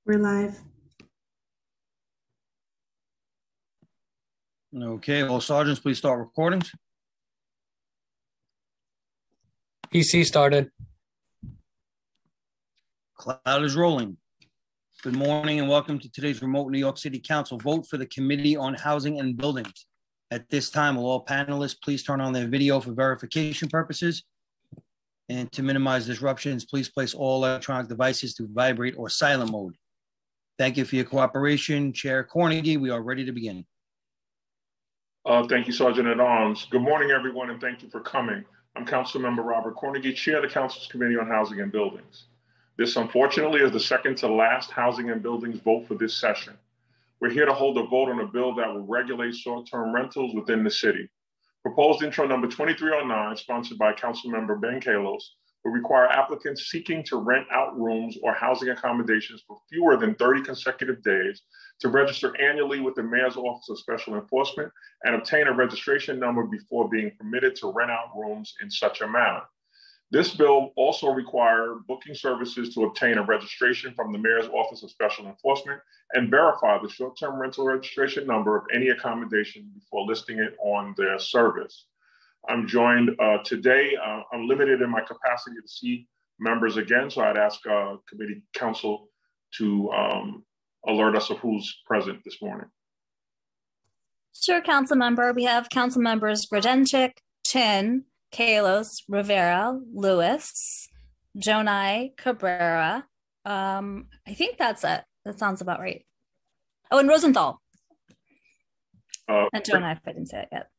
We're live. Okay, all sergeants, please start recordings. PC started. Cloud is rolling. Good morning and welcome to today's remote New York City Council vote for the Committee on Housing and Buildings. At this time, will all panelists please turn on their video for verification purposes? And to minimize disruptions, please place all electronic devices to vibrate or silent mode. Thank you for your cooperation. Chair Cornegie, we are ready to begin. Thank you, Sergeant at Arms. Good morning, everyone, and thank you for coming. I'm Councilmember Robert Cornegie, Chair of the Council's Committee on Housing and Buildings. This, unfortunately, is the second to last Housing and Buildings vote for this session. We're here to hold a vote on a bill that will regulate short-term rentals within the city. Proposed intro number 2309, sponsored by Councilmember Ben Kalos, will require applicants seeking to rent out rooms or housing accommodations for fewer than 30 consecutive days to register annually with the Mayor's Office of Special Enforcement and obtain a registration number before being permitted to rent out rooms in such a manner. This bill also requires booking services to obtain a registration from the Mayor's Office of Special Enforcement and verify the short-term rental registration number of any accommodation before listing it on their service. I'm joined today, I'm limited in my capacity to see members again, so I'd ask committee counsel to alert us of who's present this morning. Sure, council member. We have council members Grodenchik, Chin, Kalos, Rivera, Lewis, Jonai, Cabrera. I think that's it. That sounds about right. Oh, and Rosenthal. And Jonai, if I didn't say it yet.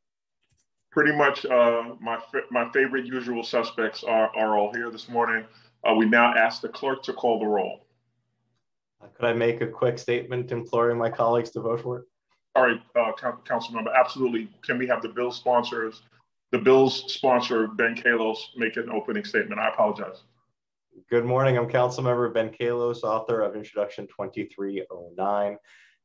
Pretty much my favorite usual suspects are all here this morning. We now ask the clerk to call the roll. Could I make a quick statement imploring my colleagues to vote for it? All right, council member, absolutely. Can we have the bill sponsors, the bill's sponsor, Ben Kalos, make an opening statement? I apologize. Good morning, I'm Councilmember Ben Kalos, author of Introduction 2309.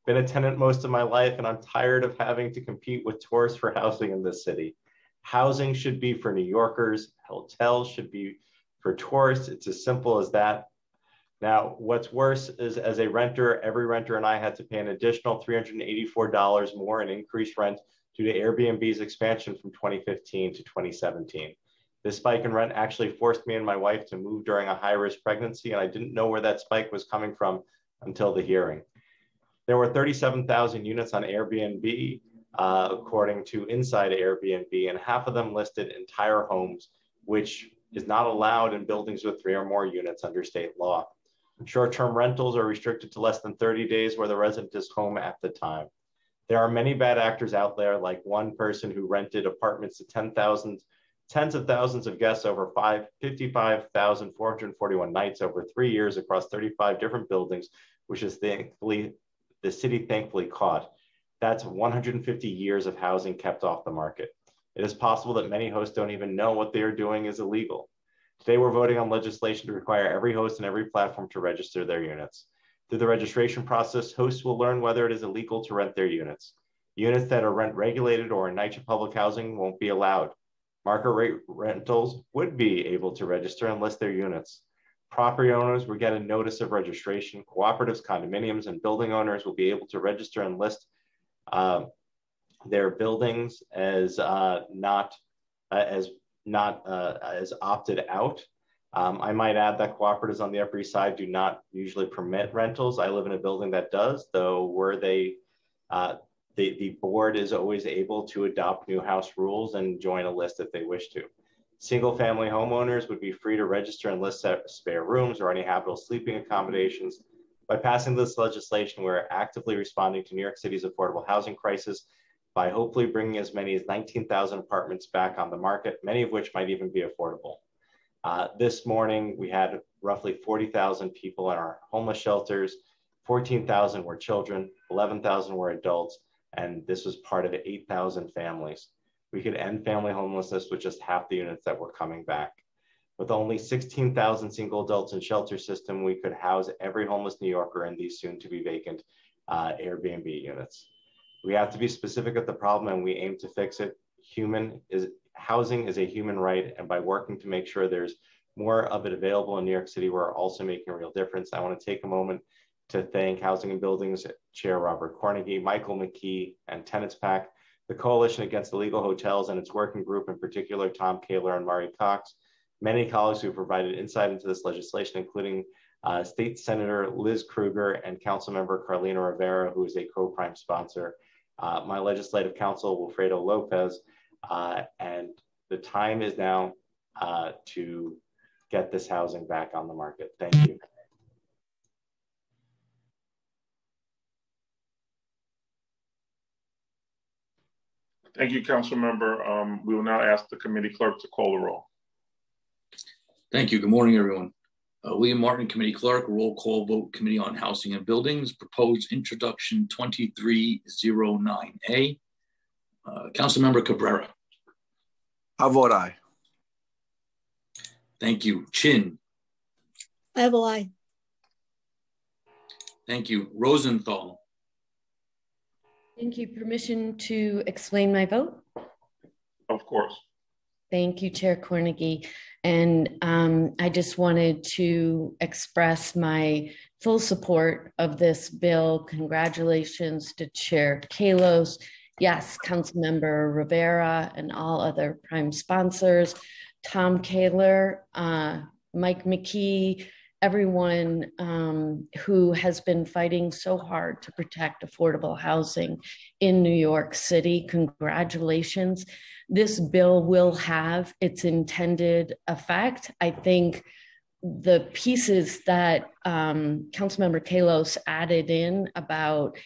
Been a tenant most of my life, and I'm tired of having to compete with tourists for housing in this city. Housing should be for New Yorkers. Hotels should be for tourists. It's as simple as that. Now, what's worse is as a renter, every renter and I had to pay an additional $384 more in increased rent due to Airbnb's expansion from 2015 to 2017. This spike in rent actually forced me and my wife to move during a high-risk pregnancy, and I didn't know where that spike was coming from until the hearing. There were 37,000 units on Airbnb, according to Inside Airbnb, and half of them listed entire homes, which is not allowed in buildings with 3 or more units under state law. Short-term rentals are restricted to less than 30 days where the resident is home at the time. There are many bad actors out there, like one person who rented apartments to tens of thousands of guests over 55,441 nights over 3 years across 35 different buildings, which is the city thankfully caught. That's 150 years of housing kept off the market. It is possible that many hosts don't even know what they are doing is illegal. Today, we're voting on legislation to require every host and every platform to register their units. Through the registration process, hosts will learn whether it is illegal to rent their units. Units that are rent regulated or in NYCC public housing won't be allowed. Market rate rentals would be able to register and list their units. Property owners will get a notice of registration. Cooperatives, condominiums, and building owners will be able to register and list their buildings as opted out. I might add that cooperatives on the Upper East Side do not usually permit rentals. I live in a building that does, though where the board is always able to adopt new house rules and join a list if they wish to. Single-family homeowners would be free to register and list spare rooms or any habitable sleeping accommodations. By passing this legislation, we're actively responding to New York City's affordable housing crisis by hopefully bringing as many as 19,000 apartments back on the market, many of which might even be affordable. This morning, we had roughly 40,000 people in our homeless shelters. 14,000 were children, 11,000 were adults, and this was part of 8,000 families. We could end family homelessness with just half the units that were coming back. With only 16,000 single adults in shelter system, we could house every homeless New Yorker in these soon to be vacant Airbnb units. We have to be specific of the problem and we aim to fix it. Housing is a human right, and by working to make sure there's more of it available in New York City, we're also making a real difference. I want to take a moment to thank Housing and Buildings Chair Robert Cornegy, Michael McKee, and Tenants PAC, the Coalition Against Illegal Hotels and its working group, in particular, Tom Kaler and Murray Cox, many colleagues who provided insight into this legislation, including State Senator Liz Kruger and Councilmember Carlina Rivera, who is a co-prime sponsor, my legislative counsel, Wilfredo Lopez, and the time is now to get this housing back on the market. Thank you. Thank you, Council Member. We will now ask the committee clerk to call the roll. Thank you. Good morning, everyone. William Martin, Committee Clerk, roll call vote, Committee on Housing and Buildings, proposed introduction 2309A. Councilmember Cabrera. I vote aye. Thank you. Chin. I vote aye. Thank you. Rosenthal. Thank you. Permission to explain my vote? Of course. Thank you, Chair Cornegy. And I just wanted to express my full support of this bill. Congratulations to Chair Kalos. Yes, Councilmember Rivera and all other prime sponsors, Tom Kaler, Mike McKee, everyone who has been fighting so hard to protect affordable housing in New York City. Congratulations. This bill will have its intended effect. I think the pieces that Councilmember Kalos added in about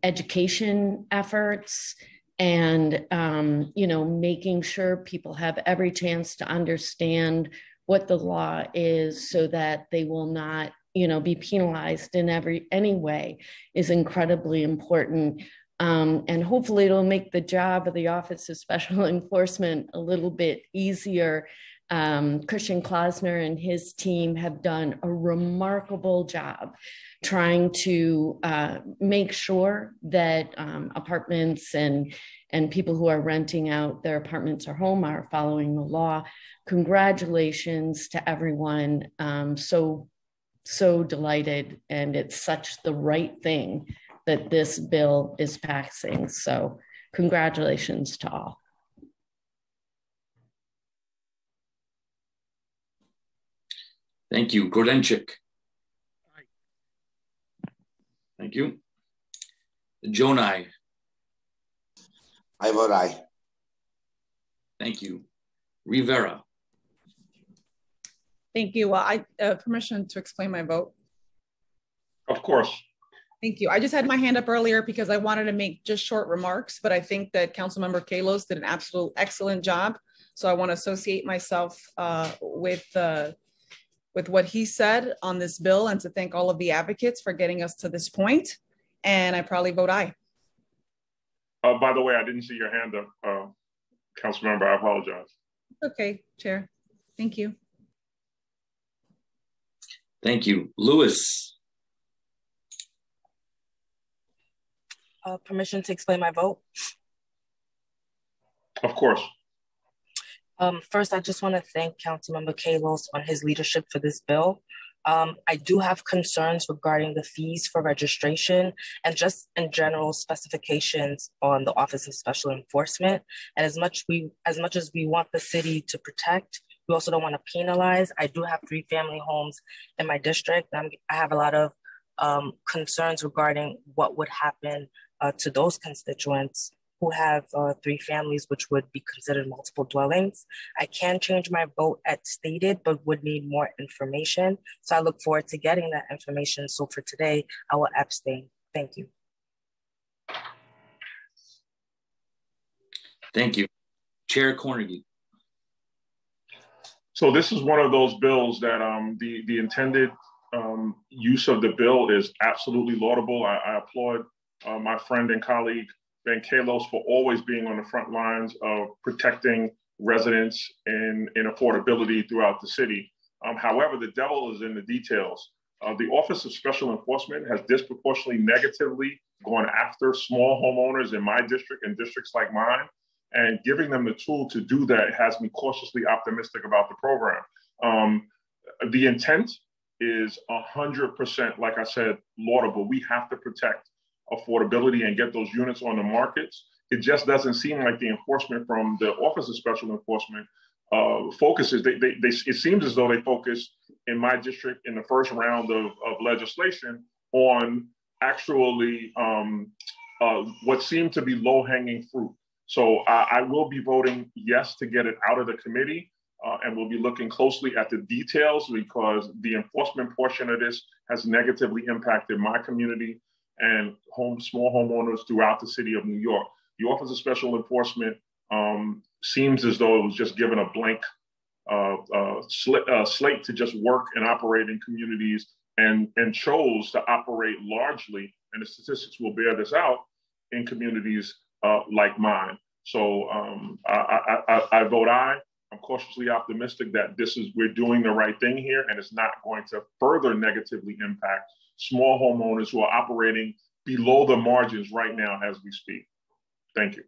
education efforts and making sure people have every chance to understand what the law is so that they will not be penalized in any way is incredibly important. And hopefully it'll make the job of the Office of Special Enforcement a little bit easier. Christian Klausner and his team have done a remarkable job trying to make sure that apartments and people who are renting out their apartments or home are following the law. Congratulations to everyone. So delighted, and it's such the right thing that this bill is passing. So congratulations to all. Thank you. Grodenchik. Thank you. Jonai. I vote aye. Thank you. Rivera. Thank you. Well, I permission to explain my vote. Of course. Thank you. I just had my hand up earlier because I wanted to make just short remarks, but I think that Councilmember Kalos did an absolute excellent job. So I want to associate myself with what he said on this bill and to thank all of the advocates for getting us to this point. And I probably vote aye. By the way, I didn't see your hand up, Councilmember. I apologize. Okay, Chair. Thank you. Thank you. Lewis. Permission to explain my vote? Of course. First, I just want to thank Councilmember Kalos on his leadership for this bill. I do have concerns regarding the fees for registration and just in general specifications on the Office of Special Enforcement. And as much as we want the city to protect, we also don't want to penalize. I do have 3 family homes in my district. I have a lot of concerns regarding what would happen to those constituents who have 3 families, which would be considered multiple dwellings. I can change my vote as stated, but would need more information. So I look forward to getting that information. So for today, I will abstain. Thank you. Thank you. Chair Cornegy. So this is one of those bills that the intended use of the bill is absolutely laudable. I applaud my friend and colleague, Ben Kalos, for always being on the front lines of protecting residents in affordability throughout the city. However, the devil is in the details. The Office of Special Enforcement has disproportionately negatively gone after small homeowners in my district and districts like mine, and giving them the tool to do that has me cautiously optimistic about the program. The intent is 100%, like I said, laudable. We have to protect affordability and get those units on the markets. It just doesn't seem like the enforcement from the Office of Special Enforcement focuses. It seems as though they focus in my district in the first round of legislation on actually what seemed to be low-hanging fruit. So I will be voting yes to get it out of the committee, and we'll be looking closely at the details because the enforcement portion of this has negatively impacted my community and small homeowners throughout the city of New York. The Office of Special Enforcement seems as though it was just given a blank slate to just work and operate in communities and chose to operate largely, and the statistics will bear this out, in communities like mine. So I vote aye. I'm cautiously optimistic that we're doing the right thing here, and it's not going to further negatively impact small homeowners who are operating below the margins right now as we speak. Thank you.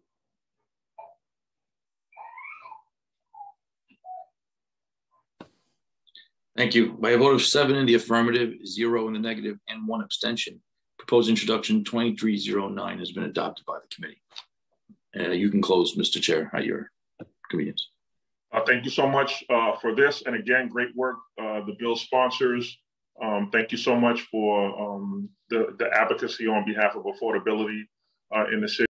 Thank you. By a vote of 7 in the affirmative, 0 in the negative, and 1 abstention, proposed introduction 2309 has been adopted by the committee. You can close, Mr. Chair, at your convenience. Thank you so much for this. And again, great work, the bill sponsors. Thank you so much for the advocacy on behalf of affordability in the city.